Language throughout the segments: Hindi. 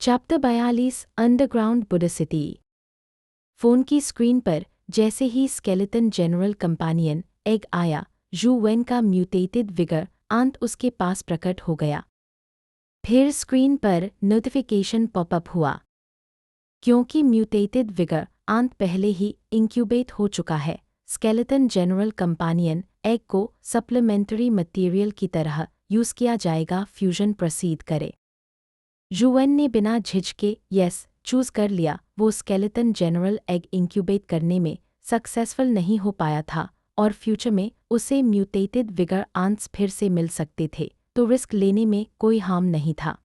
Chapter 42 underground Buda City. फोन की स्क्रीन पर जैसे ही स्केलेटन जनरल कंपेनियन एग आया, जू वेन का म्यूटेटेड विगर आंत उसके पास प्रकट हो गया। फिर स्क्रीन पर नोटिफिकेशन पॉपअप हुआ क्योंकि म्यूटेटेड विगर आंत पहले ही इंक्यूबेट हो चुका है। स्केलेटन जनरल कंपेनियन एग को सप्लीमेंट्री मटेरियल की तरह यूज़ किया जाएगा। फ्यूजन प्रोसीड करे। जूवेन ने बिना झिझके यस चूज कर लिया। वो स्केलेटन जनरल एग इंक्यूबेट करने में सक्सेसफुल नहीं हो पाया था और फ्यूचर में उसे म्यूटेटेड विगर आंट्स फिर से मिल सकते थे, तो रिस्क लेने में कोई हार्म नहीं था।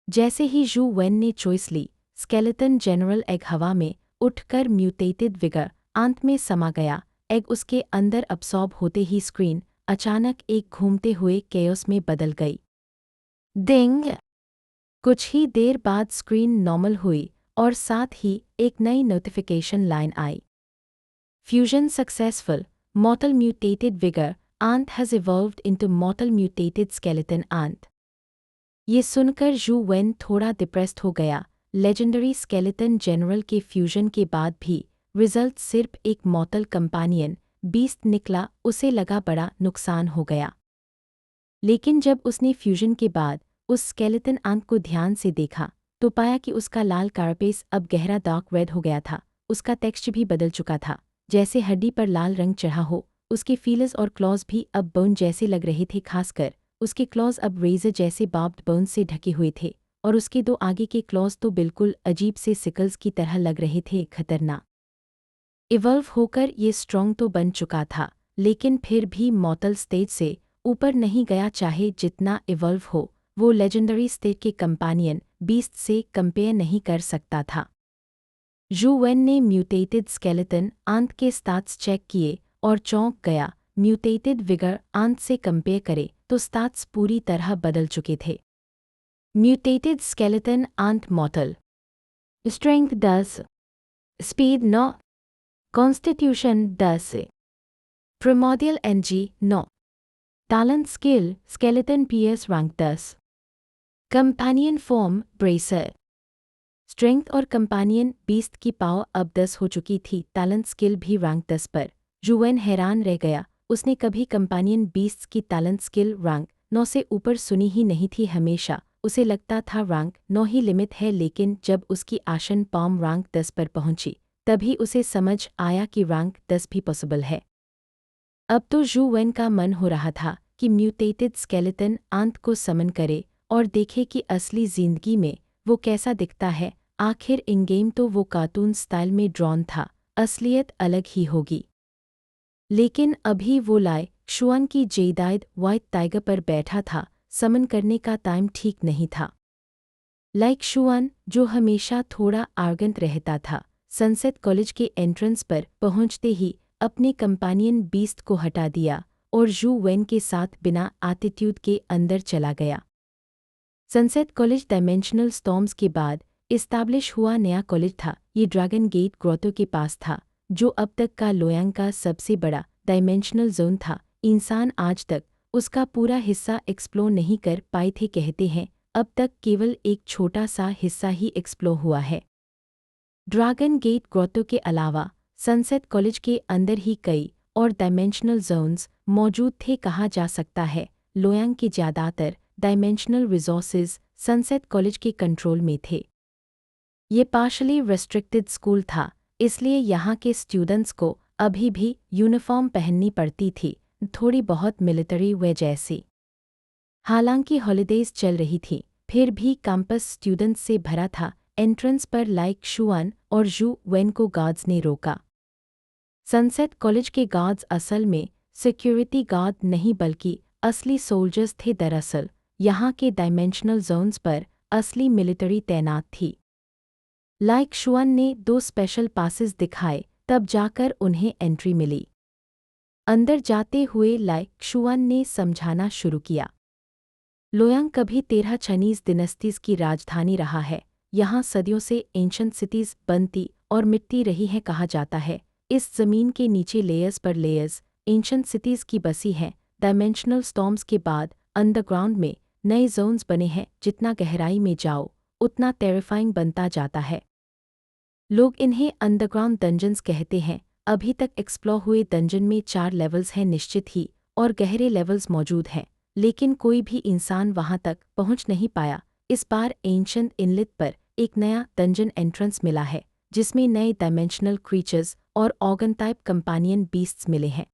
जैसे ही जू वेन ने चॉइस ली, स्केलेटन जनरल एग हवा में उठकर म्यूटेटेड विगर आंत में समा गया। एग उसके अंदर अब्सॉर्ब होते ही स्क्रीन अचानक एक घूमते हुए केओस में बदल गई। डिंग! कुछ ही देर बाद स्क्रीन नॉर्मल हुई और साथ ही एक नई नोटिफिकेशन लाइन आई। Fusion successful. Mortal mutated vigour ant has evolved into mortal mutated skeleton ant. ये सुनकर जू वेन थोड़ा डिप्रेस्ड हो गया। लेजेंडरी स्केलेटन जनरल के फ्यूजन के बाद भी रिजल्ट सिर्फ एक मॉर्टल कंपेनियन बीस्ट निकला। उसे लगा बड़ा नुकसान हो गया। लेकिन जब उसने फ्यूजन के बाद उस स्केलेटन आंट को ध्यान से देखा तो पाया कि उसका लाल कारपेस अब गहरा डार्क रेड हो गया था। उसका टेक्सचर भी बदल चुका था, जैसे हड्डी पर लाल रंग चढ़ा हो। उसके फीलर्स और क्लॉज भी अब बोन जैसे लग रहे थे। खासकर उसके क्लॉज अब रेजर जैसे बार्ब्ड बोन से ढके हुए थे और उसके दो आगे के क्लॉज तो बिल्कुल अजीब से सिकल्स की तरह लग रहे थे। खतरनाक। इवॉल्व होकर ये स्ट्रॉन्ग तो बन चुका था, लेकिन फिर भी मॉर्टल स्टेज से ऊपर नहीं गया। चाहे जितना इवॉल्व हो, वो लेजेंडरी स्टेज के कंपेनियन बीस्ट से कंपेयर नहीं कर सकता था। जू वेन ने म्यूटेटेड स्केलेटन आंट के स्टाट्स चेक किए और चौंक गया। म्यूटेटेड विगर आंट से कंपेयर करे तो स्टाट्स पूरी तरह बदल चुके थे। Mutated skeleton ant mortal. Strength 10, speed 9, constitution 10, primordial energy 9, talent skill skeleton PS rank 10, companion form bracer. Strength और कंपेनियन बीस्ट की पावर अब 10 हो चुकी थी, टैलेंट स्किल भी रैंक 10 पर। जूवेन हैरान रह गया। उसने कभी कंपेनियन बीस्ट की टैलेंट स्किल रैंक 9 से ऊपर सुनी ही नहीं थी। हमेशा उसे लगता था रैंक 9 ही लिमिट है, लेकिन जब उसकी आशन पाम रैंक 10 पर पहुंची तभी उसे समझ आया कि रैंक 10 भी पॉसिबल है। अब तो जूवेन का मन हो रहा था कि म्यूटेटेड स्केलेटन आंट को समन करे और देखे कि असली जिंदगी में वो कैसा दिखता है। आखिर इन गेम तो वो कार्टून स्टाइल में ड्रॉन था, असलियत अलग ही होगी। लेकिन अभी वो लाइ शुआन की जेदाइद व्हाइट टाइगर पर बैठा था। समन करने का टाइम ठीक नहीं था। लाइक शुआन, जो हमेशा थोड़ा आर्गेंट रहता था, सनसेट कॉलेज के एंट्रेंस पर पहुंचते ही अपने कंपेनियन बीस्ट को हटा दिया और जू वेन के साथ बिना एटीट्यूड के अंदर चला गया। सनसेट कॉलेज डायमेंशनल स्टॉर्म्स के बाद इस्टेब्लिश हुआ नया कॉलेज था। ये ड्रैगन गेट ग्रोटो के पास था, जो अब तक का लोयांग का सबसे बड़ा डायमेंशनल जोन था। इंसान आज तक उसका पूरा हिस्सा एक्सप्लोर नहीं कर पाए थे। कहते हैं अब तक केवल एक छोटा सा हिस्सा ही एक्सप्लोर हुआ है। ड्रैगन गेट ग्रोटो के अलावा सनसेट कॉलेज के अंदर ही कई और डायमेंशनल जोन्स मौजूद थे। कहा जा सकता है लोयांग के ज़्यादातर डायमेंशनल रिसोर्सेज सनसेट कॉलेज के कंट्रोल में थे। ये पार्शली रेस्ट्रिक्टेड स्कूल था, इसलिए यहाँ के स्टूडेंट्स को अभी भी यूनिफॉर्म पहननी पड़ती थी, थोड़ी बहुत मिलिट्री वेयर जैसी। हालांकि हॉलिडेज चल रही थी, फिर भी कैंपस स्टूडेंट्स से भरा था। एंट्रेंस पर लाइक शुआन और जू वेन को गार्ड्स ने रोका। सनसेट कॉलेज के गार्ड्स असल में सिक्योरिटी गार्ड नहीं बल्कि असली सोल्जर्स थे। दरअसल यहाँ के डायमेंशनल जोन्स पर असली मिलिट्री तैनात थी। लाइक शुआन ने 2 स्पेशल पासेस दिखाए, तब जाकर उन्हें एंट्री मिली। अंदर जाते हुए लाइक शुआन ने समझाना शुरू किया। लोयांग कभी 13 चाइनीज डिनेस्टीज की राजधानी रहा है। यहाँ सदियों से एंशंट सिटीज बनती और मिटती रही है। कहा जाता है इस जमीन के नीचे लेयर्स पर लेयर्स एंशंट सिटीज की बसी हैं। डायमेंशनल स्टॉर्म्स के बाद अंडरग्राउंड में नए जोन्स बने हैं। जितना गहराई में जाओ उतना टेरिफाइंग बनता जाता है। लोग इन्हें अंडरग्राउंड डंजन्स कहते हैं। अभी तक एक्सप्लोर हुए डंजन में 4 लेवल्स हैं निश्चित ही, और गहरे लेवल्स मौजूद हैं, लेकिन कोई भी इंसान वहां तक पहुंच नहीं पाया। इस बार एंशंट इनलेट पर एक नया डंजन एंट्रेंस मिला है, जिसमें नए डायमेंशनल क्रीचर्स और ऑर्गन टाइप कंपानियन बीस्ट्स मिले हैं।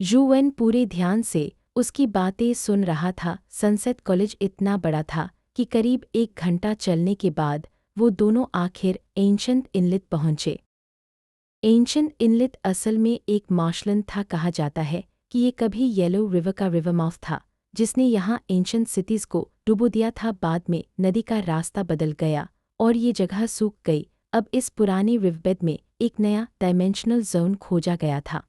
यूएन पूरे ध्यान से उसकी बातें सुन रहा था। सनसेट कॉलेज इतना बड़ा था कि करीब 1 घंटा चलने के बाद वो दोनों आखिर एंशंट इनलेट पहुंचे। एंशंट इनलेट असल में एक मार्शलैंड था। कहा जाता है कि ये कभी येलो रिवर का रिवर माउथ था, जिसने यहाँ एंशंट सिटीज़ को डुबो दिया था। बाद में नदी का रास्ता बदल गया और ये जगह सूख गई। अब इस पुराने रिवरबेड में एक नया डायमेंशनल जोन खोजा गया था।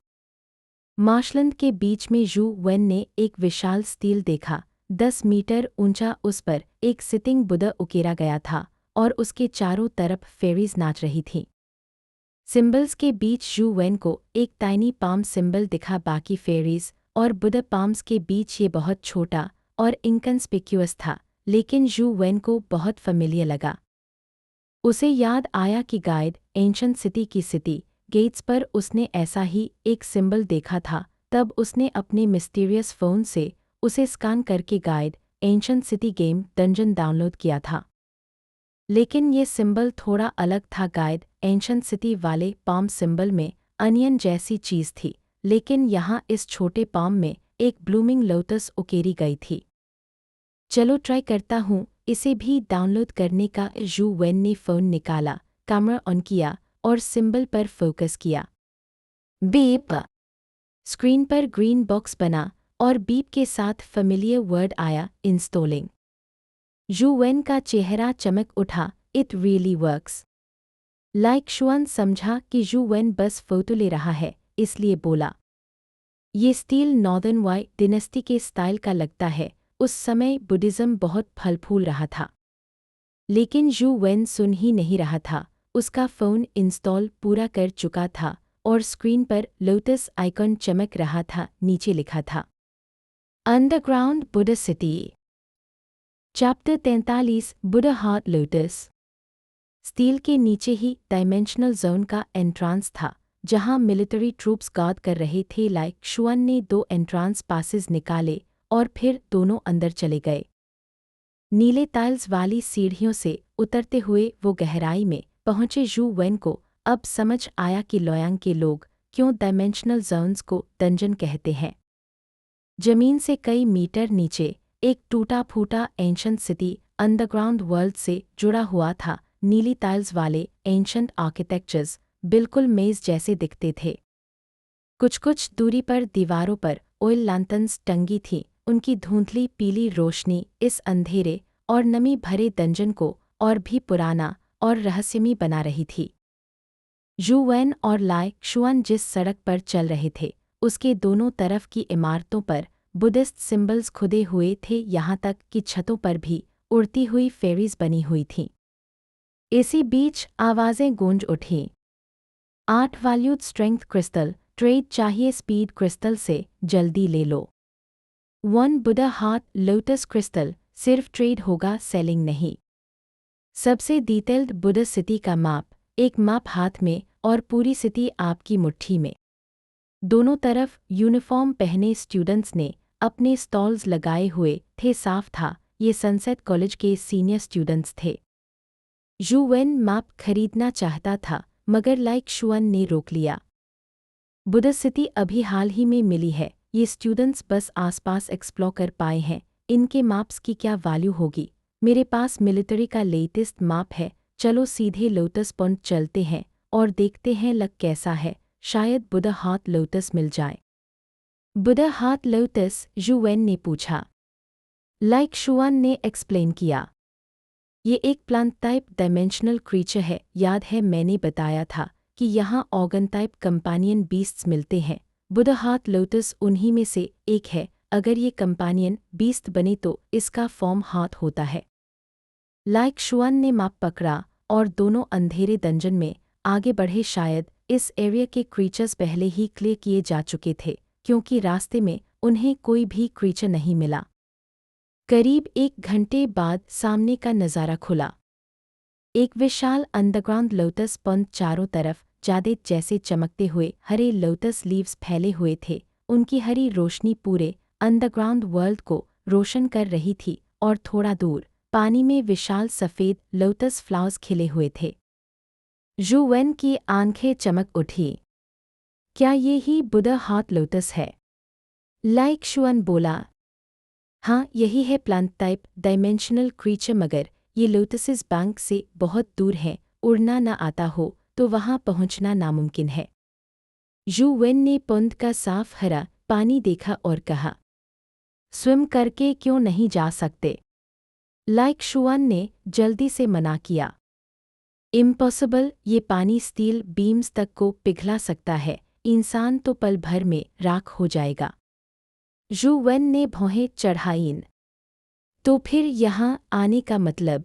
मार्शलैंड के बीच में यूएन ने एक विशाल स्टील देखा, 10 मीटर ऊंचा। उस पर एक सिटिंग बुद्धा उकेरा गया था और उसके चारों तरफ फेरीज नाच रही थीं। सिंबल्स के बीच यूएन को एक टाइनी पाम सिंबल दिखा। बाकी फेरीज और बुद्धा पाम्स के बीच ये बहुत छोटा और इनकंस्पिक्यूअस था, लेकिन यूएन को बहुत फैमिलियर लगा। उसे याद आया कि गाइड एंशंट सिटी की सिटी गेट्स पर उसने ऐसा ही एक सिंबल देखा था। तब उसने अपने मिस्टीरियस फ़ोन से उसे स्कैन करके guide ancient city game dungeon download किया था। लेकिन ये सिंबल थोड़ा अलग था। गाइड एंशंट सिटी वाले पाम सिंबल में अनियन जैसी चीज़ थी, लेकिन यहाँ इस छोटे पाम में एक ब्लूमिंग लोटस उकेरी गई थी। चलो ट्राई करता हूँ इसे भी डाउनलोड करने का। यूएन ने फ़ोन निकाला, कैमरा ऑन किया और सिंबल पर फोकस किया। बीप! स्क्रीन पर ग्रीन बॉक्स बना और बीप के साथ फ़ैमिलियर वर्ड आया, इंस्टॉलिंग। यूएन का चेहरा चमक उठा। It really works. लाइक शुआन समझा कि यूएन बस फोटो ले रहा है, इसलिए बोला, ये स्टील नॉर्दर्न वाई डिनेस्टी के स्टाइल का लगता है। उस समय बुद्धिज़्म बहुत फल फूल रहा था। लेकिन यूएन सुन ही नहीं रहा था। उसका फ़ोन इंस्टॉल पूरा कर चुका था और स्क्रीन पर लोटस आइकॉन चमक रहा था। नीचे लिखा था, underground Buddha city, chapter 43, Buddha heart lotus. Steel के नीचे ही डायमेंशनल जोन का एंट्रांस था, जहां मिलिट्री ट्रूप्स गार्ड कर रहे थे। लाइक शुआन ने 2 एंट्रांस पासेस निकाले और फिर दोनों अंदर चले गए। नीले टाइल्स वाली सीढ़ियों से उतरते हुए वो गहराई में पहुंचे। यूएन को अब समझ आया कि लोयांग के लोग क्यों डायमेंशनल जोन्स को डंजन कहते हैं। जमीन से कई मीटर नीचे एक टूटा फूटा एंशंट सिटी अंडरग्राउंड वर्ल्ड से जुड़ा हुआ था। नीली टाइल्स वाले एंशंट आर्किटेक्चर्स बिल्कुल मेज जैसे दिखते थे। कुछ दूरी पर दीवारों पर ऑयल लैंटर्न्स टंगी थीं। उनकी धुंधली पीली रोशनी इस अंधेरे और नमी भरे डंजन को और भी पुराना और रहस्यमयी बना रही थी। यूएन और लाइ शुआन जिस सड़क पर चल रहे थे, उसके दोनों तरफ की इमारतों पर बुद्धिस्ट सिंबल्स खुदे हुए थे। यहाँ तक कि छतों पर भी उड़ती हुई फेरीज बनी हुई थीं। इसी बीच आवाज़ें गूंज उठीं। 8 वैल्यूड स्ट्रेंथ क्रिस्टल, ट्रेड चाहिए स्पीड क्रिस्टल से, जल्दी ले लो। 1 बुद्धा हार्ट लोटस क्रिस्टल, सिर्फ ट्रेड होगा, सेलिंग नहीं। सबसे डिटेल्ड बुद्धा सिटी का मैप, एक मैप हाथ में और पूरी सिटी आपकी मुट्ठी में। दोनों तरफ यूनिफॉर्म पहने स्टूडेंट्स ने अपने स्टॉल्स लगाए हुए थे। साफ था, ये सनसेट कॉलेज के सीनियर स्टूडेंट्स थे। यूएन मैप खरीदना चाहता था, मगर लाइक शुआन ने रोक लिया। बुद्धा सिटी अभी हाल ही में मिली है, ये स्टूडेंट्स बस आसपास एक्सप्लोर कर पाए हैं। इनके मैप्स की क्या वैल्यू होगी। मेरे पास मिलिट्री का लेटेस्ट मैप है, चलो सीधे लोटस पॉइंट चलते हैं और देखते हैं लक कैसा है। शायद बुद्धा हार्ट लोटस मिल जाए। Buddha heart lotus? यूएन ने पूछा। लाइक शुआन ने एक्सप्लेन किया, ये एक प्लांट टाइप डायमेंशनल क्रीचर है। याद है मैंने बताया था कि यहाँ ऑर्गन टाइप कंपानियन बीस्ट्स मिलते हैं। बुद्धा हार्ट लोटस उन्हीं में से एक है। अगर ये कंपानियन बीस्ट बने तो इसका फॉर्म हार्ट होता है। लाइक शुआन ने मैप पकड़ा और दोनों अंधेरे डंजन में आगे बढ़े। शायद इस एरिया के क्रीचर्स पहले ही क्लियर किए जा चुके थे, क्योंकि रास्ते में उन्हें कोई भी क्रीचर नहीं मिला। करीब 1 घंटे बाद सामने का नज़ारा खुला। एक विशाल अंडरग्राउंड लोटस पॉन्ड, चारों तरफ जादे जैसे चमकते हुए हरे लोटस लीव्स फैले हुए थे। उनकी हरी रोशनी पूरे अंडरग्राउंड वर्ल्ड को रोशन कर रही थी और थोड़ा दूर पानी में विशाल सफ़ेद लोटस फ्लावर्स खिले हुए थे। जू वेन की आंखें चमक उठी। क्या ये ही बुदा हॉट लोटस है? लाइक शुआन बोला। हाँ, यही है प्लांट टाइप डायमेंशनल क्रीचर, मगर ये लोटसेस बैंक से बहुत दूर हैं। उड़ना न आता हो तो वहाँ पहुँचना नामुमकिन है। जू वेन ने पॉन्ड का साफ हरा पानी देखा और कहा, स्विम करके क्यों नहीं जा सकते? लाइक शुआन ने जल्दी से मना किया। इम्पॉसिबल, ये पानी स्टील बीम्स तक को पिघला सकता है। इंसान तो पल भर में राख हो जाएगा। जू वेन ने भौहें चढ़ाईं। तो फिर यहाँ आने का मतलब?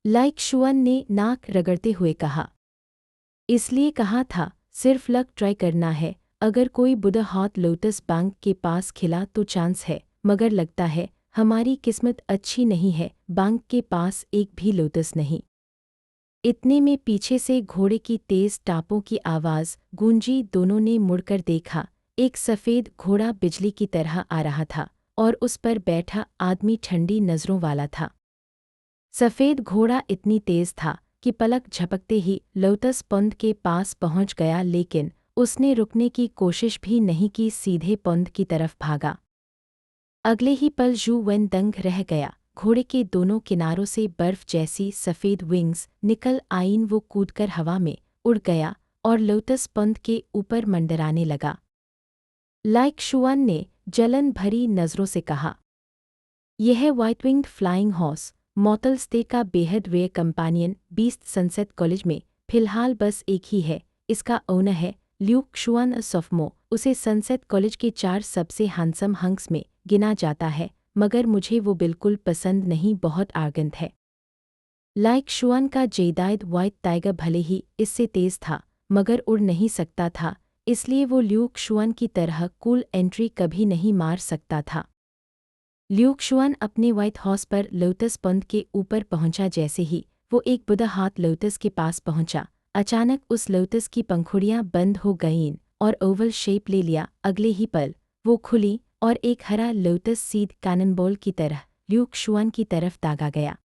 लाइक शुआन ने नाक रगड़ते हुए कहा। इसलिए कहा था, सिर्फ लक ट्राई करना है। अगर कोई बुदा हॉट लोटस बैंक के पास खिला तो चांस है, मगर लगता है हमारी किस्मत अच्छी नहीं है। बैंक के पास एक भी लोटस नहीं। इतने में पीछे से घोड़े की तेज टापों की आवाज़ गूंजी। दोनों ने मुड़कर देखा। एक सफ़ेद घोड़ा बिजली की तरह आ रहा था और उस पर बैठा आदमी ठंडी नज़रों वाला था। सफ़ेद घोड़ा इतनी तेज़ था कि पलक झपकते ही लोटस पॉन्ड के पास पहुंच गया, लेकिन उसने रुकने की कोशिश भी नहीं की, सीधे पॉन्ड की तरफ भागा। अगले ही पल जू वेन दंग रह गया। घोड़े के दोनों किनारों से बर्फ जैसी सफ़ेद विंग्स निकल आईं। वो कूदकर हवा में उड़ गया और लोटस पॉन्ड के ऊपर मंडराने लगा। लाइक शुआन ने जलन भरी नज़रों से कहा, यह है white winged flying horse, mortal stay का बेहद rare companion beast. Sunset college में फ़िलहाल बस एक ही है। इसका ओनर है ल्यूक शुआन सोफमो। उसे सनसेट कॉलेज के 4 सबसे हैंडसम हंक्स में गिना जाता है, मगर मुझे वो बिल्कुल पसंद नहीं, बहुत आर्गेंट है। लाइक शुआन का जेदाइद व्हाइट टाइगर भले ही इससे तेज़ था, मगर उड़ नहीं सकता था, इसलिए वो ल्यूक शुआन की तरह कूल एंट्री कभी नहीं मार सकता था। ल्यूक शुआन अपने व्हाइट हॉर्स पर लोटस पॉन्ड के ऊपर पहुंचा। जैसे ही वो एक बुदा हाथ लोटस के पास पहुंचा, अचानक उस लोटस की पंखुड़ियां बंद हो गईं और ओवल शेप ले लिया। अगले ही पल वो खुली और एक हरा लोटस सीड कैननबॉल की तरह ल्यूक शुआन की तरफ दागा गया।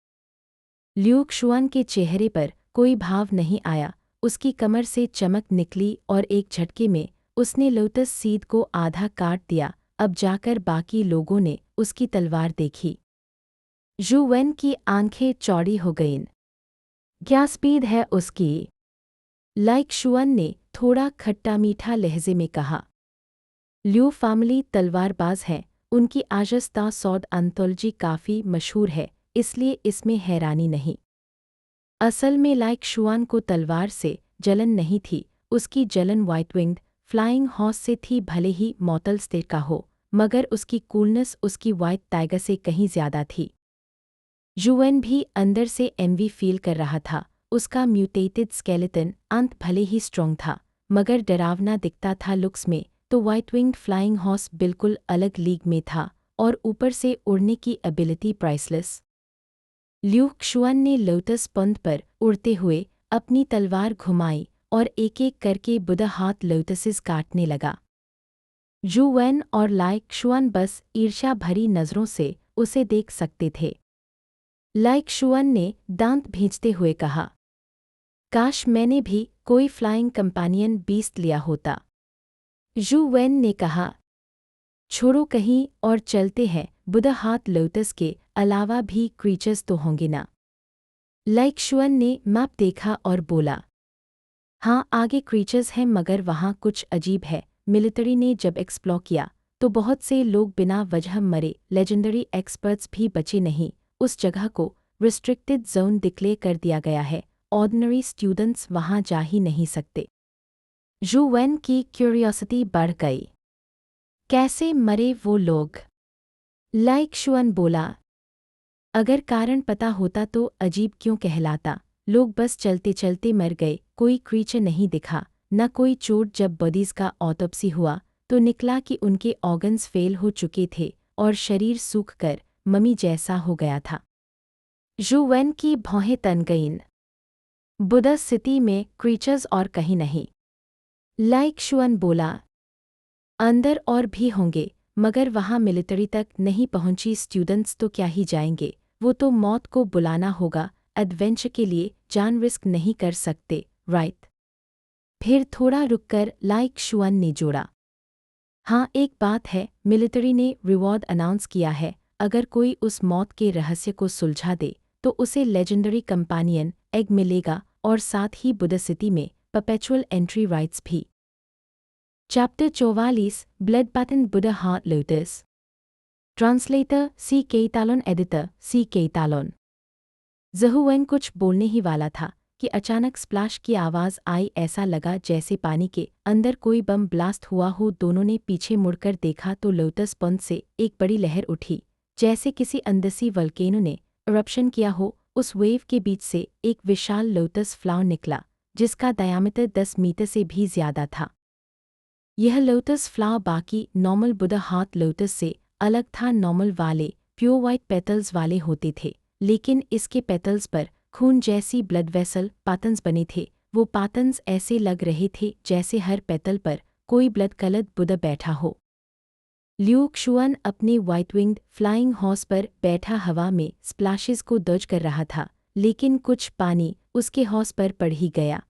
ल्यूक शुआन के चेहरे पर कोई भाव नहीं आया। उसकी कमर से चमक निकली और एक झटके में उसने लोटस सीड को आधा काट दिया। अब जाकर बाकी लोगों ने उसकी तलवार देखी। जू वेन की आंखें चौड़ी हो गईं। क्या स्पीड है उसकी? लाइक शुआन ने थोड़ा खट्टा मीठा लहजे में कहा। ल्यू फैमिली तलवारबाज है। उनकी आजस्ता सौद एंथोलॉजी काफ़ी मशहूर है, इसलिए इसमें हैरानी नहीं। असल में लाइक शुआन को तलवार से जलन नहीं थी। उसकी जलन व्हाइट विंग्ड फ्लाइंग हॉर्स से थी। भले ही मॉर्टल स्टे का हो, मगर उसकी कूलनेस उसकी व्हाइट टाइगर से कहीं ज़्यादा थी। जू वेन भी अंदर से एनवी फील कर रहा था। उसका म्यूटेटेड स्केलेटन अंत भले ही स्ट्रॉन्ग था, मगर डरावना दिखता था लुक्स में। तो व्हाइट विंग्ड फ्लाइंग हॉर्स बिल्कुल अलग लीग में था और ऊपर से उड़ने की एबिलिटी प्राइसलेस। ल्यूक शुआन ने लोटस पॉन्ड पर उड़ते हुए अपनी तलवार घुमाई और एक एक करके बुदा हाथ लोटसेस काटने लगा। जू वेन और लाइक शुआन बस ईर्ष्या भरी नज़रों से उसे देख सकते थे। लाइक शुआन ने दांत भींचते हुए कहा, काश मैंने भी कोई फ्लाइंग कंपेनियन बीस्ट लिया होता। जू वेन ने कहा, छोड़ो कहीं और चलते हैं। बुदा हाथ लोटस के अलावा भी क्रीचर्स तो होंगे ना? लाइक शुआन ने मैप देखा और बोला, हाँ, आगे क्रीचर्स हैं, मगर वहाँ कुछ अजीब है। मिलिट्री ने जब एक्सप्लोर किया तो बहुत से लोग बिना वजह मरे। लेजेंडरी एक्सपर्ट्स भी बचे नहीं। उस जगह को रिस्ट्रिक्टेड जोन डिक्लेयर कर दिया गया है। ऑर्डिनरी स्टूडेंट्स वहाँ जा ही नहीं सकते। जू वेन की क्यूरियोसिटी बढ़ गई। कैसे मरे वो लोग? लाइक शुआन बोला, अगर कारण पता होता तो अजीब क्यों कहलाता। लोग बस चलते चलते मर गए। कोई क्रीचर नहीं दिखा, न कोई चोट। जब बॉडीज का ऑटोप्सी हुआ तो निकला कि उनके ऑर्गन्स फेल हो चुके थे और शरीर सूख कर मम्मी जैसा हो गया था। जू वेन की भौहें तन गईं। बुदा सिटी में क्रीचर्स और कहीं नहीं। लाइक शुअन बोला, अंदर और भी होंगे, मगर वहाँ मिलिट्री तक नहीं पहुंची। स्टूडेंट्स तो क्या ही जाएंगे, वो तो मौत को बुलाना होगा। एडवेंचर के लिए जान रिस्क नहीं कर सकते, राइट? फिर थोड़ा रुककर लाइक शुअन ने जोड़ा, हाँ एक बात है, मिलिट्री ने रिवॉर्ड अनाउंस किया है। अगर कोई उस मौत के रहस्य को सुलझा दे तो उसे लेजेंडरी कंपेनियन एग मिलेगा और साथ ही बुदा सिटी में परपेचुअल एंट्री राइट्स भी। Chapter 44 blood pattern Buda heart lotus. Translator सी केतालोन, एडिटर सी केतालोन। जहुवेन कुछ बोलने ही वाला था कि अचानक स्प्लैश की आवाज़ आई। ऐसा लगा जैसे पानी के अंदर कोई बम ब्लास्ट हुआ हो। दोनों ने पीछे मुड़कर देखा तो लोटस पॉन्ड से एक बड़ी लहर उठी, जैसे किसी अंदसी वल्केनो ने इरप्शन किया हो। उस वेव के बीच से एक विशाल लोटस फ्लावर निकला, जिसका डायमीटर 10 मीटर से भी ज्यादा था। यह लोटस फ्लावर बाकी नॉर्मल बुदा हार्ट लोटस से अलग था। नॉर्मल वाले प्योर वाइट पेटल्स वाले होते थे, लेकिन इसके पेटल्स पर खून जैसी ब्लड वेसल पैटर्न्स बने थे। वो पैटर्न्स ऐसे लग रहे थे जैसे हर पेटल पर कोई ब्लड कलर्ड बुदा बैठा हो। ल्यूक शुअन अपने व्हाइट विंग्ड फ्लाइंग हॉर्स पर बैठा हवा में स्प्लैशेस को दर्ज कर रहा था, लेकिन कुछ पानी उसके हॉर्स पर पड़ ही गया।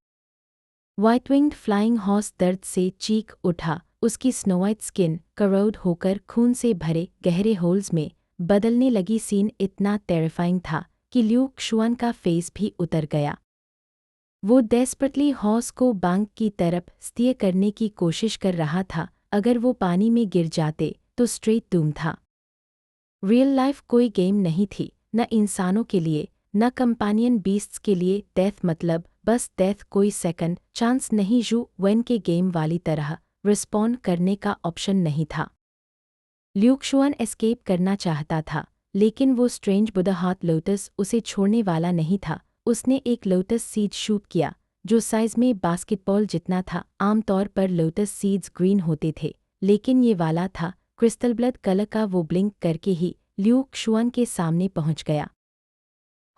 व्हाइट विंग्ड फ्लाइंग हॉर्स दर्द से चीख उठा। उसकी स्नोवाइट स्किन करोड होकर खून से भरे गहरे होल्स में बदलने लगी। सीन इतना टेरिफाइंग था कि ल्यूक शुअन का फेस भी उतर गया। वो डेस्परेटली हॉर्स को बैंक की तरफ स्टीयर करने की कोशिश कर रहा था। अगर वो पानी में गिर जाते तो स्ट्रेट डूम था। रियल लाइफ कोई गेम नहीं थी, न इंसानों के लिए न कंपेनियन बीस्ट्स के लिए। डेथ मतलब बस डेथ, कोई सेकंड चांस नहीं। जू वेन के गेम वाली तरह रिस्पॉन्ड करने का ऑप्शन नहीं था। ल्यूक शुअन एस्केप करना चाहता था, लेकिन वो स्ट्रेंज बुदा हार्ट लोटस उसे छोड़ने वाला नहीं था। उसने एक लोटस सीड शूट किया जो साइज में बास्केटबॉल जितना था। आमतौर पर लोटस सीड्स ग्रीन होते थे, लेकिन ये वाला था क्रिस्टल ब्लड कलर का। वो ब्लिंक करके ही ल्यूक शुअन के सामने पहुंच गया।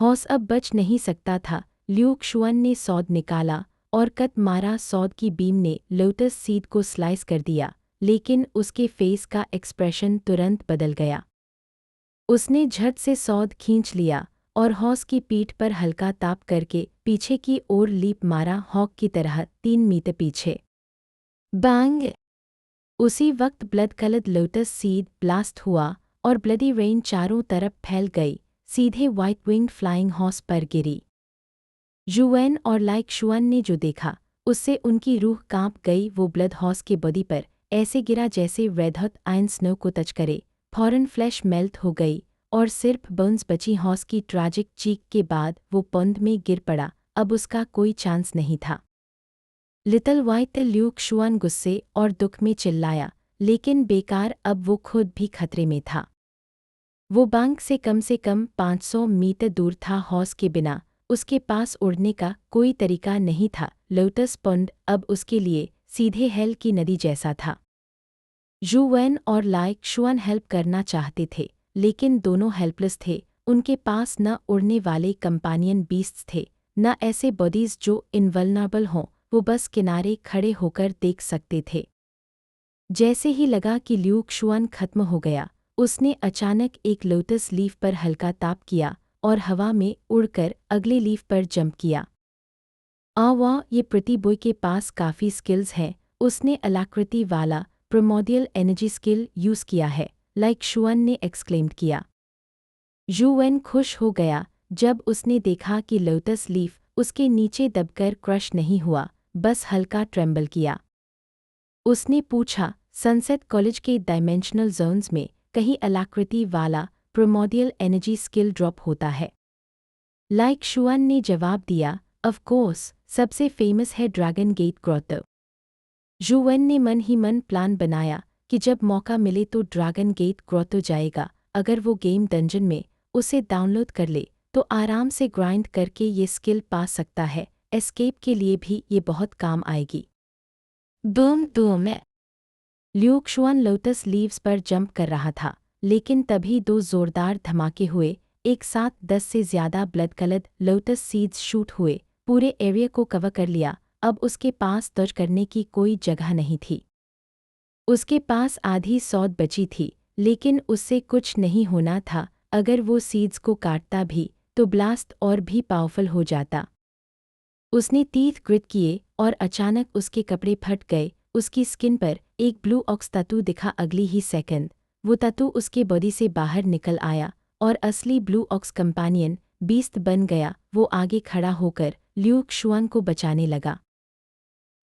हॉर्स अब बच नहीं सकता था। ल्यूक शुअन ने सॉड निकाला और कट मारा। सॉड की बीम ने लोटस सीड को स्लाइस कर दिया, लेकिन उसके फेस का एक्सप्रेशन तुरंत बदल गया। उसने झट से सॉड खींच लिया और हॉर्स की पीठ पर हल्का ताप करके पीछे की ओर लीप मारा, हॉक की तरह 3 मीटर पीछे। बैंग! उसी वक्त blood coloured lotus seed blast हुआ और ब्लडी रेन चारों तरफ फैल गई, सीधे व्हाइट विंग्ड फ्लाइंग हॉर्स पर गिरी। जुवेन और लाइक शुअन ने जो देखा उससे उनकी रूह कांप गई। वो ब्लड हॉर्स के बॉडी पर ऐसे गिरा जैसे रेड हॉट आयरन स्नो को टच करे। फौरन फ्लैश मेल्ट हो गई और सिर्फ बोन्स बची। हॉर्स की ट्रैजिक चीख के बाद वो पॉन्ड में गिर पड़ा। अब उसका कोई चांस नहीं था। लिटिल वाइट ल्यूक शुअन गुस्से और दुख में चिल्लाया, लेकिन बेकार, अब वो खुद भी खतरे में था। वो बैंक से कम 500 मीटर दूर था। हॉर्स के बिना उसके पास उड़ने का कोई तरीका नहीं था। लोटस पॉन्ड अब उसके लिए सीधे हेल की नदी जैसा था। जुवेन और लाइक शुअन हेल्प करना चाहते थे, लेकिन दोनों हेल्पलेस थे। उनके पास न उड़ने वाले कंपेनियन बीस्ट्स थे, न ऐसे बॉडीज जो इनवल्नरेबल हों। वो बस किनारे खड़े होकर देख सकते थे। जैसे ही लगा कि ल्यूक शुअन खत्म हो गया, उसने अचानक एक लोटस लीफ पर हल्का ताप किया और हवा में उड़कर अगले लीफ पर जंप किया। वाह, ये प्रिटी बॉय के पास काफ़ी स्किल्स हैं। उसने अलाकृति वाला प्रिमोडियल एनर्जी स्किल यूज़ किया है, लाइक शुअन ने एक्सक्लेम्ड किया। जुवेन खुश हो गया जब उसने देखा कि लोटस लीफ उसके नीचे दबकर क्रश नहीं हुआ, बस हल्का ट्रेम्बल किया। उसने पूछा, सनसेट कॉलेज के डायमेंशनल जोन्स में कहीं अलाकृति वाला प्रिमोडियल एनर्जी स्किल ड्रॉप होता है? लाइक शुअन ने जवाब दिया, ऑफ कोर्स, सबसे फेमस है ड्रैगन गेट ग्रोटो। जुवेन ने मन ही मन प्लान बनाया कि जब मौका मिले तो ड्रैगन गेट ग्रोटो जाएगा। अगर वो गेम डंजन में उसे डाउनलोड कर ले तो आराम से ग्राइंड करके ये स्किल पा सकता है। एस्केप के लिए भी ये बहुत काम आएगी। Boom boom! ल्यूक शुअन लोटस लीव्स पर जंप कर रहा था। लेकिन तभी दो जोरदार धमाके हुए। एक साथ 10 से ज़्यादा blood coloured lotus seeds shoot हुए, पूरे एरिया को कवर कर लिया। अब उसके पास दौड़ करने की कोई जगह नहीं थी। उसके पास आधी सौद बची थी, लेकिन उससे कुछ नहीं होना था। अगर वो सीड्स को काटता भी तो ब्लास्ट और भी पावरफुल हो जाता। उसने तीत ग्रिट किए और अचानक उसके कपड़े फट गए। उसकी स्किन पर एक ब्लू ऑक्स तत्व दिखा। अगली ही सेकंड वो तत्व उसके बॉडी से बाहर निकल आया और असली ब्लू ऑक्स कंपेनियन बीस्ट बन गया। वो आगे खड़ा होकर ल्यू क्षुआन को बचाने लगा।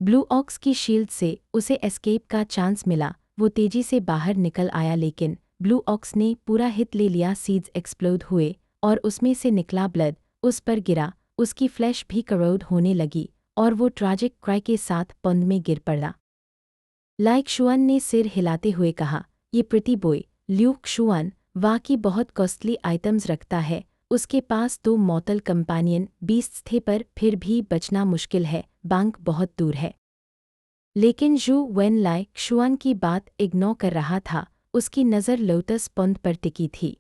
ब्लू ऑक्स की शील्ड से उसे एस्केप का चांस मिला। वो तेजी से बाहर निकल आया, लेकिन ब्लू ऑक्स ने पूरा हिट ले लिया। सीड्स एक्सप्लोड हुए और उसमें से निकला ब्लड उस पर गिरा। उसकी फ्लैश भी करोड होने लगी और वो ट्रैजिक क्राई के साथ पंद में गिर पड़ा। लाइक शुआन ने सिर हिलाते हुए कहा, ये प्रिटी बॉय ल्यूक शुआन वाकई बहुत कॉस्टली आइटम्स रखता है। उसके पास 2 मॉर्टल कंपेनियन बीस्ट्स थे, पर फिर भी बचना मुश्किल है। बैंक बहुत दूर है। लेकिन जू वेन लाई शुआन की बात इग्नोर कर रहा था। उसकी नज़र लोटस पंद पर टिकी थी।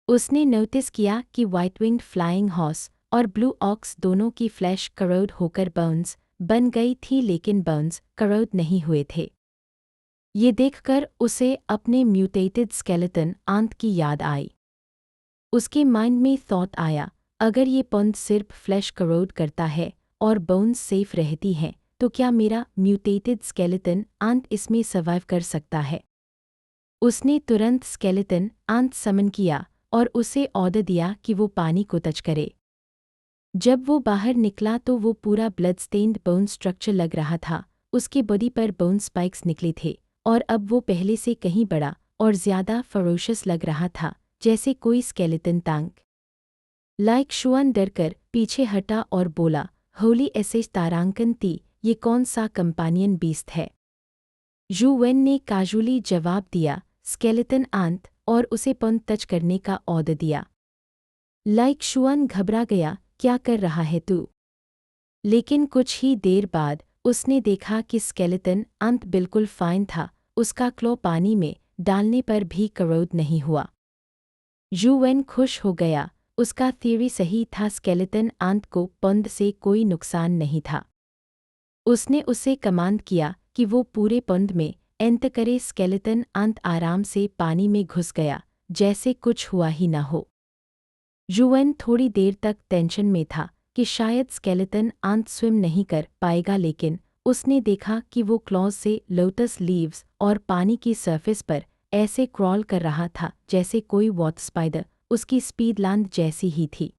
उसने नोटिस किया कि व्हाइट विंग्ड फ्लाइंग हॉर्स और ब्लू ऑक्स दोनों की फ्लैश करोड होकर बोन्स बन गई थी, लेकिन बोन्स करोड नहीं हुए थे। ये देखकर उसे अपने म्यूटेटेड स्केलेटन आंत की याद आई। उसके माइंड में थॉट आया, अगर ये पंद सिर्फ फ्लैश करोड करता है और बोन्स सेफ रहती हैं, तो क्या मेरा म्यूटेटेड स्केलेटन आंत इसमें सर्वाइव कर सकता है? उसने तुरंत स्केलेटन आंत समन किया और उसे ऑर्डर दिया कि वो पानी को टच करे। जब वो बाहर निकला तो वो पूरा ब्लड स्टेन्ड बोन स्ट्रक्चर लग रहा था। उसके बॉडी पर बोन स्पाइक्स निकले थे और अब वो पहले से कहीं बड़ा और ज़्यादा फरोशस लग रहा था, जैसे कोई स्केलेटन टैंक। लाइक शुआन डरकर पीछे हटा और बोला, होली एसेज तारांकन ती, ये कौन सा कंपेनियन बीस्ट है? जू वेन ने काजुली जवाब दिया, स्केलेटन आंत, और उसे पंद टच करने का ऑर्डर दिया। लाइक शुआन घबरा गया, क्या कर रहा है तू? लेकिन कुछ ही देर बाद उसने देखा कि स्केलेटन अंत बिल्कुल फाइन था। उसका क्लॉ पानी में डालने पर भी करोड नहीं हुआ। जुवेन खुश हो गया। उसका थियरी सही था, स्केलेटन अंत को पंद से कोई नुकसान नहीं था। उसने उसे कमांड किया कि वो पूरे पंद में एंटर करे। स्केलेटन अंत आराम से पानी में घुस गया, जैसे कुछ हुआ ही न हो। जुवेन थोड़ी देर तक टेंशन में था कि शायद स्केलेटन अंत स्विम नहीं कर पाएगा, लेकिन उसने देखा कि वो क्लॉज से लोटस लीव्स और पानी की सरफेस पर ऐसे क्रॉल कर रहा था जैसे कोई वाटर स्पाइडर। उसकी स्पीड लैंड जैसी ही थी।